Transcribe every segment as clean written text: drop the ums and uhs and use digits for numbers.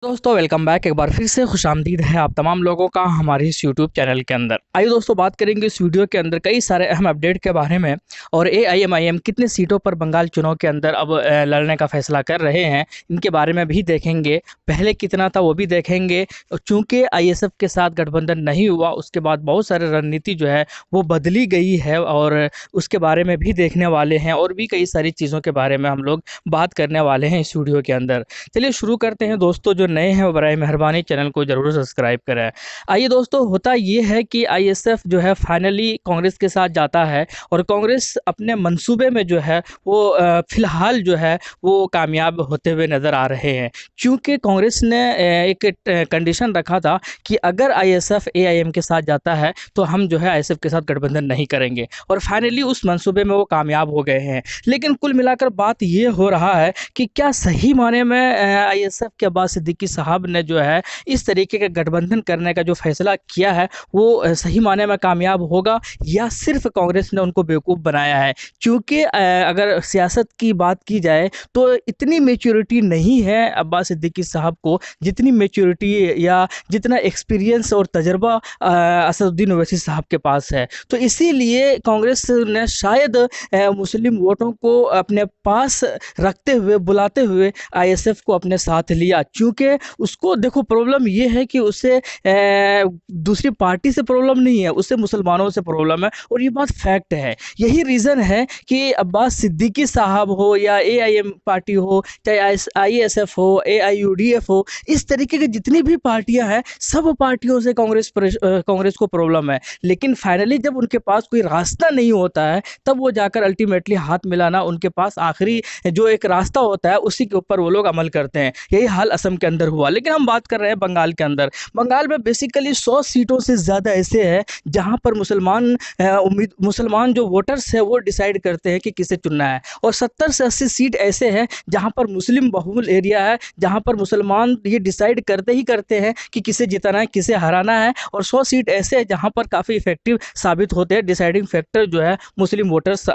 दोस्तों welcome back. एक बार फिर से खुशामदीद है आप तमाम लोगों का हमारे इस यूट्यूब चैनल के अंदर। आइए दोस्तों बात करेंगे इस वीडियो के अंदर कई सारे अहम अपडेट के बारे में और एआईएमआईएम कितने सीटों पर बंगाल चुनाव के अंदर अब लड़ने का फैसला कर रहे हैं, इनके बारे में भी देखेंगे। पहले कितना था वो भी देखेंगे। चूँकि आईएसएफ के साथ गठबंधन नहीं हुआ उसके बाद बहुत सारे रणनीति जो है वो बदली गई है और उसके बारे में भी देखने वाले हैं और भी कई सारी चीज़ों के बारे में हम लोग बात करने वाले हैं इस वीडियो के अंदर। चलिए शुरू करते हैं दोस्तों। जो नए हैं वो बराए मेहरबानी चैनल को जरूर सब्सक्राइब करें। आइए दोस्तों, होता ये है कि आईएसएफ जो है फाइनली कांग्रेस के साथ जाता है और कांग्रेस अपने मंसूबे में जो है वो फिलहाल जो है वो कामयाब होते हुए नज़र आ रहे हैं। क्योंकि कांग्रेस ने एक कंडीशन रखा था कि अगर आईएसएफ एआईएम के साथ जाता है तो हम जो है आईएसएफ के साथ गठबंधन नहीं करेंगे और फाइनली उस मंसूबे में वो कामयाब हो गए हैं। लेकिन कुल मिलाकर बात ये हो रहा है कि क्या सही माने में आईएसएफ के अब्बास सिद्दीकी साहब ने जो है इस तरीके का गठबंधन करने का जो फैसला किया है वो सही माने में कामयाब होगा या सिर्फ कांग्रेस ने उनको बेवकूफ़ बनाया है। क्योंकि अगर सियासत की बात की जाए तो इतनी मेच्योरिटी नहीं है अब्बास सिद्दीकी साहब को जितनी मेच्योरिटी या जितना एक्सपीरियंस और तजर्बा असदुद्दीन ओवैसी साहब के पास है। तो इसीलिए कांग्रेस ने शायद मुस्लिम वोटों को अपने पास रखते हुए बुलाते हुए आईएसएफ को अपने साथ लिया। क्योंकि उसको देखो प्रॉब्लम ये है कि उसे दूसरी पार्टी से प्रॉब्लम नहीं है, उससे मुसलमानों से प्रॉब्लम है और ये बात फैक्ट है। यही रीज़न है कि अब्बास सिद्दीकी साहब हो या एआईएम पार्टी हो, चाहे आईएसएफ हो, एआईयूडीएफ हो, इस तरीके की जितनी भी पार्टियां हैं सब पार्टियों से कांग्रेस को प्रॉब्लम है। लेकिन फाइनली जब उनके पास कोई रास्ता नहीं होता है तब वो जाकर अल्टीमेटली हाथ मिलाना उनके पास आखिरी जो एक रास्ता होता है उसी के ऊपर वो लोग अमल करते हैं। यही हाल असम के अंदर हुआ। लेकिन हम बात कर रहे हैं बंगाल के अंदर। बंगाल में बेसिकली 100 सीटों से ज़्यादा ऐसे हैं जहां पर मुसलमान जो वोटर्स है वो डिसाइड करते हैं कि किसे चुनना है और 70 से 80 सीट ऐसे हैं जहां पर मुस्लिम बहुल एरिया है, जहां पर मुसलमान ये डिसाइड करते ही करते हैं कि किसे जिताना है, किसे हराना है। और 100 सीट ऐसे हैं जहां पर काफ़ी इफेक्टिव साबित होते हैं, डिसाइडिंग फैक्टर जो है मुस्लिम वोटर्स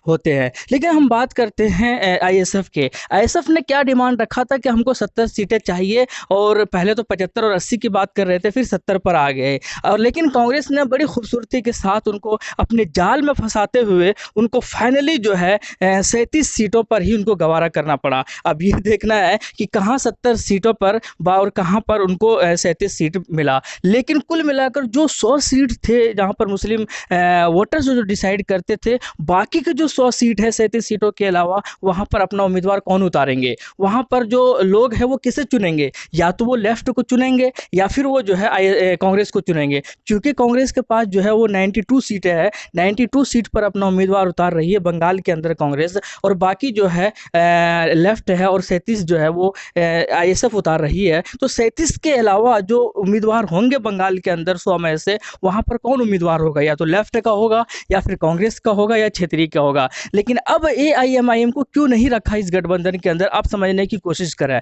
होते हैं। लेकिन हम बात करते हैं आईएसएफ के। आईएसएफ ने क्या डिमांड रखा था कि हमको 70 सीटें चाहिए और पहले तो 75 और 80 की बात कर रहे थे, फिर 70 पर आ गए। और लेकिन कांग्रेस ने बड़ी खूबसूरती के साथ उनको अपने जाल में फंसाते हुए उनको फाइनली जो है 37 सीटों पर ही उनको गवारा करना पड़ा। अब ये देखना है कि कहाँ 70 सीटों पर और कहाँ पर उनको 37 सीट मिला। लेकिन कुल मिलाकर जो 100 सीट थे जहाँ पर मुस्लिम वोटर्स जो डिसाइड करते थे, बाकी के जो 100 सीट है 37 सीटों के अलावा वहाँ पर अपना उम्मीदवार कौन उतारेंगे, वहाँ पर जो लोग हैं वो किसे चुनेंगे? या तो वो लेफ्ट को चुनेंगे या फिर वो जो है कांग्रेस को चुनेंगे। क्योंकि कांग्रेस के पास जो है वो 92 सीटें हैं, 92 सीट पर अपना उम्मीदवार उतार रही है बंगाल के अंदर कांग्रेस, और बाकी जो है लेफ्ट है और 37 जो है वो आईएसएफ उतार रही है। तो 37 के अलावा जो उम्मीदवार होंगे बंगाल के अंदर 100 में से, वहाँ पर कौन उम्मीदवार होगा? या तो लेफ्ट का होगा या फिर कांग्रेस का होगा या क्षेत्रीय का होगा। लेकिन अब एआईएमआईएम को क्यों नहीं रखा इस गठबंधन के अंदर, आप समझने की कोशिश करें।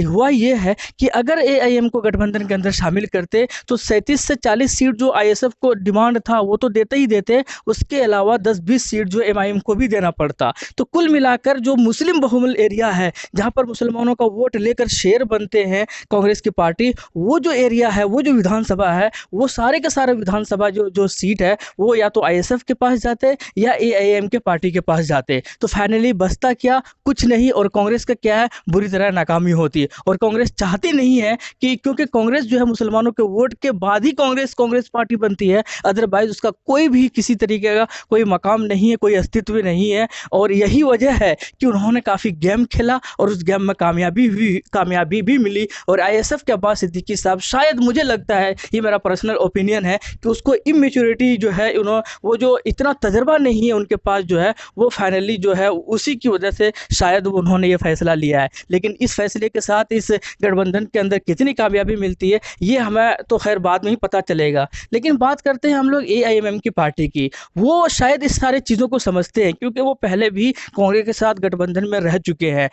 हुआ ये है कि अगर एआईएम को गठबंधन के अंदर शामिल करते तो 37 से 40 सीट जो आईएसएफ को डिमांड था वो तो देते ही देते, उसके अलावा 10-20 सीट जो एमआईएम को भी देना पड़ता। तो कुल मिलाकर जो मुस्लिम बहुल एरिया है जहाँ पर मुसलमानों का वोट लेकर शेर बनते हैं कांग्रेस की पार्टी, वो जो एरिया है, वो जो विधानसभा है, वो सारे के सारे विधानसभा जो सीट है वो या तो आईएसएफ के पास जाते या एआईएम के पार्टी के पास जाते। तो फाइनली बचता क्या? कुछ नहीं। और कांग्रेस का क्या है, बुरी तरह नाकामी होती है। और कांग्रेस चाहती नहीं है कि, क्योंकि कांग्रेस जो है मुसलमानों के वोट के बाद ही कांग्रेस पार्टी बनती है, अदरवाइज उसका कोई भी किसी तरीके का कोई मकाम नहीं है, कोई अस्तित्व नहीं है। और यही वजह है कि उन्होंने काफ़ी गेम खेला और उस गेम में कामयाबी भी मिली। और आईएसएफ के अब्बास सिद्दीकी साहब, शायद मुझे लगता है, ये मेरा पर्सनल ओपिनियन है, कि उसको इमेच्योरिटी जो है वो जो इतना तजर्बा नहीं है उनके पास जो है, वो फाइनली जो है उसी की वजह से शायद उन्होंने ये फैसला लिया है। लेकिन इस फैसले के साथ इस गठबंधन के अंदर कितनी कामयाबी मिलती है ये हमें तो खैर बाद में ही पता चलेगा। लेकिन बात करते हैं हम लोग एआईएमएम की पार्टी की। वो शायद इस सारे चीज़ों को समझते हैं क्योंकि वो पहले भी कांग्रेस के साथ गठबंधन में रह चुके हैं।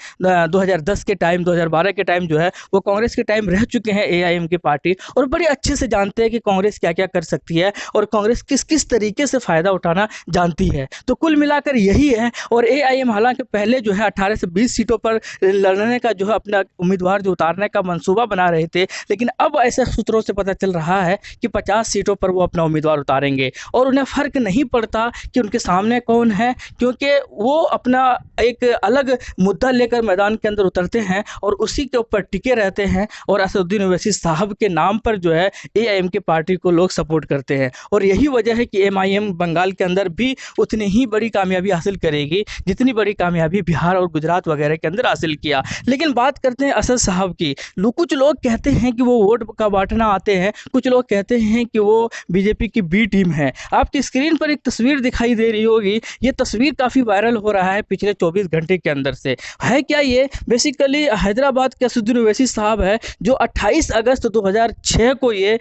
2010 के टाइम, 2012 के टाइम जो है वो कांग्रेस के टाइम रह चुके हैं एआईएम की पार्टी, और बड़े अच्छे से जानते हैं कि कांग्रेस क्या क्या कर सकती है और कांग्रेस किस किस तरीके से फ़ायदा उठाना जानती है। तो कुल मिलाकर यही है। और एआईएम हालांकि पहले जो है 18 से 20 सीटों पर लड़ने का जो है अपना उम्मीदवार जो उतार उतारने का मंसूबा बना रहे थे, लेकिन अब ऐसे सूत्रों से पता चल रहा है कि 50 सीटों पर वो अपना उम्मीदवार उतारेंगे और उन्हें फ़र्क नहीं पड़ता कि उनके सामने कौन है, क्योंकि वो अपना एक अलग मुद्दा लेकर मैदान के अंदर उतरते हैं और उसी के ऊपर टिके रहते हैं। और असदुद्दीन ओवैसी साहब के नाम पर जो है एआईएम की पार्टी को लोग सपोर्ट करते हैं और यही वजह है कि एमआईएम बंगाल के अंदर भी उतनी ही बड़ी कामयाबी हासिल करेगी जितनी बड़ी कामयाबी बिहार और गुजरात वगैरह के अंदर हासिल किया। लेकिन बात करते हैं असद साहब की। कुछ लोग कहते हैं कि वो वोट का बांटना आते हैं, कुछ लोग कहते हैं कि वो बीजेपी की बी टीम है। आपकी स्क्रीन पर एक तस्वीर दिखाई दे रही होगी, ये तस्वीर काफ़ी वायरल हो रहा है पिछले 24 घंटे के अंदर से। है क्या ये? बेसिकली हैदराबाद के असदुद्दीन ओवैसी साहब है जो 28 अगस्त 2006 को ये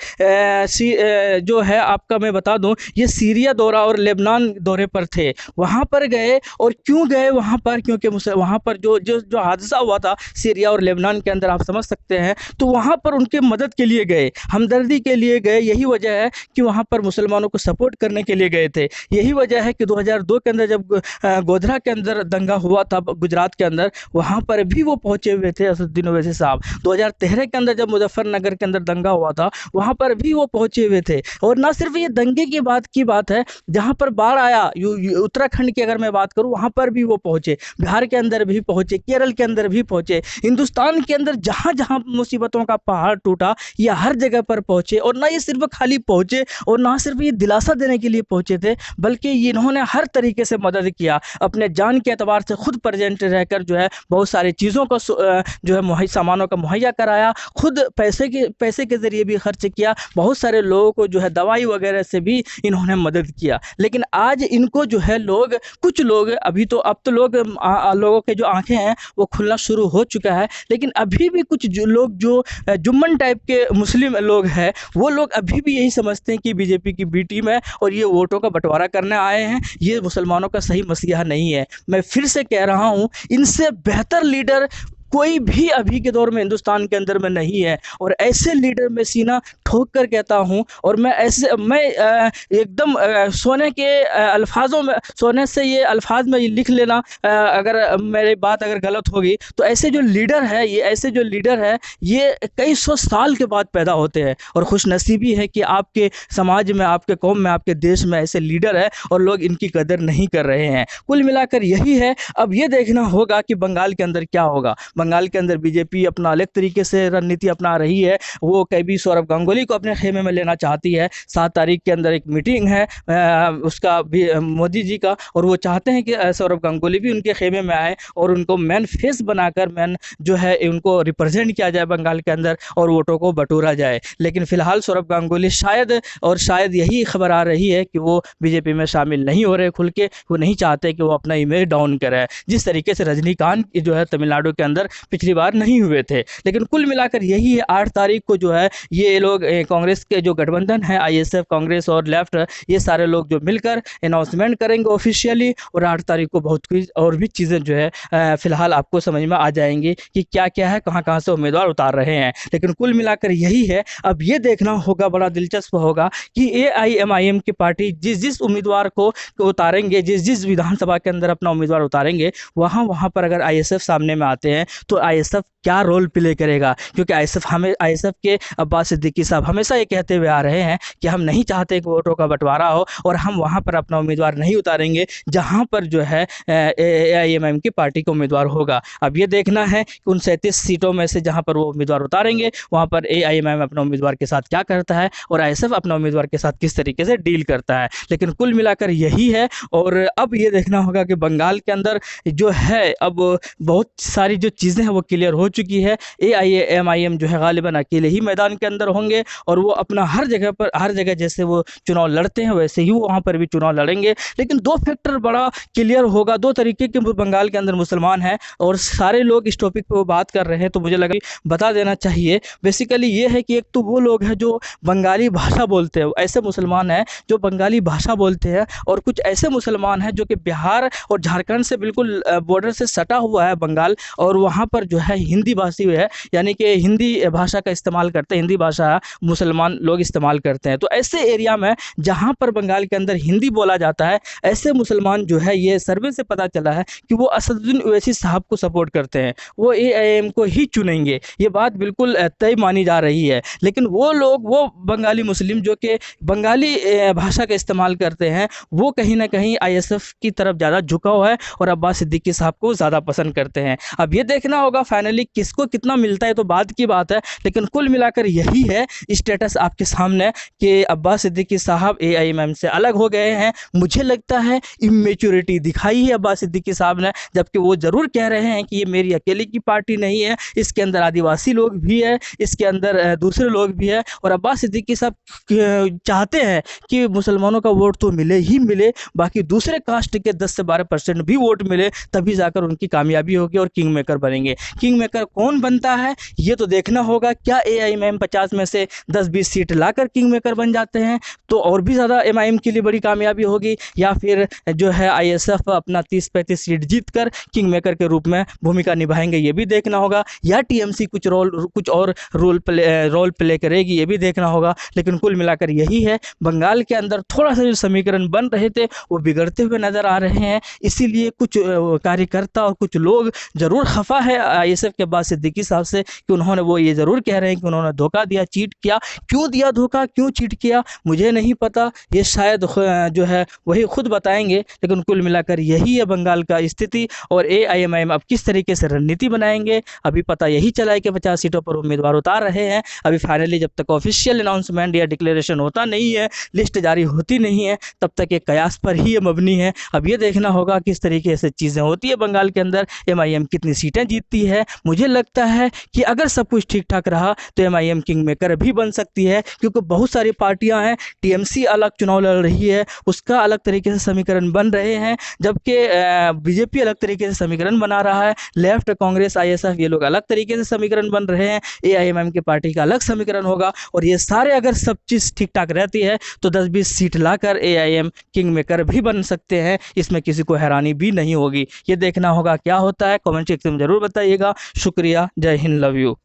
जो है आपका मैं बता दूं, ये सीरिया दौरा और लेबनान दौरे पर थे। वहाँ पर गए और क्यों गए वहाँ पर? क्योंकि वहाँ पर जो जो जो हादसा हुआ था सीरिया और लेबनान के अंदर, आप समझ सकते हैं, तो वहाँ पर उनके मदद के लिए गए, हमदर्दी के लिए गए। यही वजह है कि वहाँ पर मुसलमानों को सपोर्ट करने के लिए गए थे। यही वजह है कि 2002 के अंदर जब गोधरा के अंदर दंगा हुआ था गुजरात के अंदर, वहाँ पर भी वो पहुँचे हुए थे असदुद्दीन ओवैसी साहब। 2013 के अंदर जब मुजफ्फरनगर के अंदर दंगा हुआ था, वहाँ पर भी वो पहुँचे हुए थे। और ना सिर्फ ये दंगे की बात है, जहाँ पर बाढ़ आया उत्तराखंड की अगर मैं बात करूँ, वहाँ पर भी वो पहुँचे, बिहार के अंदर भी पहुँचे, केरल के अंदर भी पहुँचे, हिंदुस्तान के अंदर जहाँ जहाँ मुसीबतों का पहाड़ टूटा ये हर जगह पर पहुँचे। और ना ये सिर्फ खाली पहुँचे और ना सिर्फ ये दिलासा देने के लिए पहुँचे थे, बल्कि इन्होंने हर तरीके से मदद किया। अपने जान के एतबार से खुद प्रेजेंट रहकर जो है बहुत सारी चीज़ों को जो है सामानों का मुहैया कराया, खुद पैसे के ज़रिए भी खर्च किया, बहुत सारे लोगों को जो है दवाई वगैरह से भी इन्होंने मदद किया। लेकिन आज इनको जो है कुछ लोग अभी तो अब तो लोगों के जो आंखें हैं वो खुलना शुरू हो चुका है, लेकिन अभी भी कुछ लोग जो जुम्मन टाइप के मुस्लिम लोग हैं, वो लोग अभी भी यही समझते हैं कि बीजेपी की बी टीम है और ये वोटों का बंटवारा करने आए हैं। ये मुसलमानों का सही मसीहा नहीं है। मैं फिर से कह रहा हूँ, इनसे बेहतर लीडर कोई भी अभी के दौर में हिंदुस्तान के अंदर में नहीं है। और ऐसे लीडर में सीना ठोक कर कहता हूं, और मैं एकदम सोने के अल्फाजों में, सोने से ये अल्फाज में ये लिख लेना, अगर मेरी बात अगर गलत होगी तो ऐसे जो लीडर है, ये कई सौ साल के बाद पैदा होते हैं। और खुशनसीबी है कि आपके समाज में, आपके कौम में, आपके देश में ऐसे लीडर है और लोग इनकी कदर नहीं कर रहे हैं। कुल मिलाकर यही है। अब ये देखना होगा कि बंगाल के अंदर क्या होगा। बंगाल के अंदर बीजेपी अपना अलग तरीके से रणनीति अपना रही है। वो कभी सौरभ गांगुली को अपने खेमे में लेना चाहती है। 7 तारीख के अंदर एक मीटिंग है उसका भी मोदी जी का, और वो चाहते हैं कि सौरभ गांगुली भी उनके खेमे में आए और उनको मैन फेस बनाकर जो है उनको रिप्रेजेंट किया जाए बंगाल के अंदर और वोटों को बटोरा जाए। लेकिन फिलहाल सौरभ गांगुली शायद यही खबर आ रही है कि वो बीजेपी में शामिल नहीं हो रहे खुल के। वो नहीं चाहते कि वो अपना इमेज डाउन करे, जिस तरीके से रजनीकांत जो है तमिलनाडु के अंदर पिछली बार नहीं हुए थे। लेकिन कुल मिलाकर यही है, 8 तारीख को जो है ये लोग कांग्रेस के जो गठबंधन है, आईएसएफ, कांग्रेस और लेफ्ट, ये सारे लोग जो मिलकर अनाउंसमेंट करेंगे ऑफिशियली। और 8 तारीख को बहुत कुछ और भी चीज़ें जो है फिलहाल आपको समझ में आ जाएंगी कि क्या क्या है, कहाँ कहाँ से उम्मीदवार उतार रहे हैं। लेकिन कुल मिलाकर यही है। अब ये देखना होगा, बड़ा दिलचस्प होगा कि एआईएमआईएम की पार्टी जिस उम्मीदवार को उतारेंगे, जिस विधानसभा के अंदर अपना उम्मीदवार उतारेंगे, वहाँ पर अगर आईएसएफ सामने में आते हैं तो आईएसएफ क्या रोल प्ले करेगा। क्योंकि आईएसएफ के अब्बास सिद्दीकी साहब हमेशा ये कहते हुए आ रहे हैं कि हम नहीं चाहते कि वोटों का बंटवारा हो और हम वहाँ पर अपना उम्मीदवार नहीं उतारेंगे जहाँ पर जो है एआईएमआईएम की पार्टी का उम्मीदवार होगा। अब ये देखना है कि उन 37 सीटों में से जहाँ पर वो उम्मीदवार उतारेंगे वहाँ पर एआईएमआईएम अपना उम्मीदवार के साथ क्या करता है और आईएसएफ अपना उम्मीदवार के साथ किस तरीके से डील करता है। लेकिन कुल मिलाकर यही है। और अब ये देखना होगा कि बंगाल के अंदर जो है अब बहुत सारी जो चीज़ें हैं वो क्लियर हो चुकी है। एआईएमआईएम जो है गालिबन अकेले ही मैदान के अंदर होंगे और वो अपना हर जगह जैसे वो चुनाव लड़ते हैं वैसे ही वो वहाँ पर भी चुनाव लड़ेंगे। लेकिन 2 फैक्टर बड़ा क्लियर होगा। 2 तरीके के बंगाल के अंदर मुसलमान हैं और सारे लोग इस टॉपिक पर बात कर रहे हैं, तो मुझे लगा बता देना चाहिए। बेसिकली ये है कि एक तो वो लोग हैं जो बंगाली भाषा बोलते हैं, ऐसे मुसलमान हैं जो बंगाली भाषा बोलते हैं, और कुछ ऐसे मुसलमान हैं जो कि बिहार और झारखंड से बिल्कुल बॉर्डर से सटा हुआ है बंगाल, और वहाँ पर जो है हिंदी भाषी है, यानी कि हिंदी भाषा का इस्तेमाल करते हैं, हिंदी भाषा मुसलमान लोग इस्तेमाल करते हैं। तो ऐसे एरिया में जहाँ पर बंगाल के अंदर हिंदी बोला जाता है, ऐसे मुसलमान जो है, ये सर्वे से पता चला है कि वो असदुद्दीन ओवैसी साहब को सपोर्ट करते हैं, वो एआईएम को ही चुनेंगे। ये बात बिल्कुल तय मानी जा रही है। लेकिन वो लोग, वो बंगाली मुस्लिम जो कि बंगाली भाषा का इस्तेमाल करते हैं, वो कहीं ना कहीं आईएसएफ की तरफ ज़्यादा झुकाव है और अब्बास सिद्दीकी साहब को ज़्यादा पसंद करते हैं। अब ये देखना होगा फाइनली किसको कितना मिलता है, तो बाद की बात है। लेकिन कुल मिलाकर यही है स्टेटस आपके सामने कि अब्बास सिद्दीकी साहब एआईएमआईएम से अलग हो गए हैं। मुझे लगता है इमेच्योरिटी दिखाई है अब्बास सिद्दीकी साहब ने, जबकि वो ज़रूर कह रहे हैं कि ये मेरी अकेले की पार्टी नहीं है, इसके अंदर आदिवासी लोग भी है, इसके अंदर दूसरे लोग भी है। और अब्बास सिद्दीकी साहब चाहते हैं कि मुसलमानों का वोट तो मिले ही मिले, बाकी दूसरे कास्ट के 10 से 12% भी वोट मिले, तभी जाकर उनकी कामयाबी होगी और किंग मेकर बनेंगे। किंग मेकर कौन बनता है ये तो देखना होगा। क्या एआईएमआईएम 50 में से 10-20 सीट लाकर किंग मेकर बन जाते हैं तो और भी ज़्यादा एमआईएम के लिए बड़ी कामयाबी होगी, या फिर जो है आईएसएफ अपना 30-35 सीट जीतकर किंग मेकर के रूप में भूमिका निभाएंगे, ये भी देखना होगा। या टीएमसी कुछ और रोल प्ले करेगी, ये भी देखना होगा। लेकिन कुल मिलाकर यही है, बंगाल के अंदर थोड़ा सा जो समीकरण बन रहे थे वो बिगड़ते हुए नजर आ रहे हैं। इसीलिए कुछ कार्यकर्ता और कुछ लोग ज़रूर खफा है आईएसएफ के अब्बास सिद्दीकी साहब से कि उन्होंने, वो ये ज़रूर कह रहे हैं कि उन्होंने धोखा दिया, चीट किया। क्यों दिया धोखा, क्यों चीट किया, मुझे नहीं पता, ये शायद जो है वही खुद बताएंगे। लेकिन कुल मिलाकर यही है बंगाल का स्थिति। और एआईएमआईएम अब किस तरीके से रणनीति बनाएंगे, अभी पता यही चला है कि 50 सीटों पर उम्मीदवार उतार रहे हैं। अभी फाइनली जब तक ऑफिशियल अनाउंसमेंट या डिक्लेरेशन होता नहीं है, लिस्ट जारी होती नहीं है, तब तक एक कयास पर ही ये मबनी है। अब ये देखना होगा किस तरीके से चीज़ें होती है बंगाल के अंदर, एमआईएम कितनी सीटें जीतती है। मुझे लगता है कि अगर सब कुछ ठीक ठाक रहा तो एमआईएम किंग मेकर भी बन सकती है, क्योंकि बहुत सारी पार्टियां हैं। टीएमसी अलग चुनाव लड़ रही है, उसका अलग तरीके से समीकरण बन रहे हैं, जबकि बीजेपी अलग तरीके से समीकरण बना रहा है। लेफ्ट, कांग्रेस, आईएसएफ, ये लोग अलग तरीके से समीकरण बन रहे हैं। एआईएमआईएम की पार्टी का अलग समीकरण होगा। और ये सारे अगर सब चीज़ ठीक ठाक रहती है तो 10-20 सीट लाकर एआईएम किंग मेकर भी बन सकते हैं। इसमें किसी को हैरानी भी नहीं होगी। ये देखना होगा क्या होता है। कमेंट सेक्शन में जरूर बताइएगा। शुक्रिया, जय हिंद, लव यू।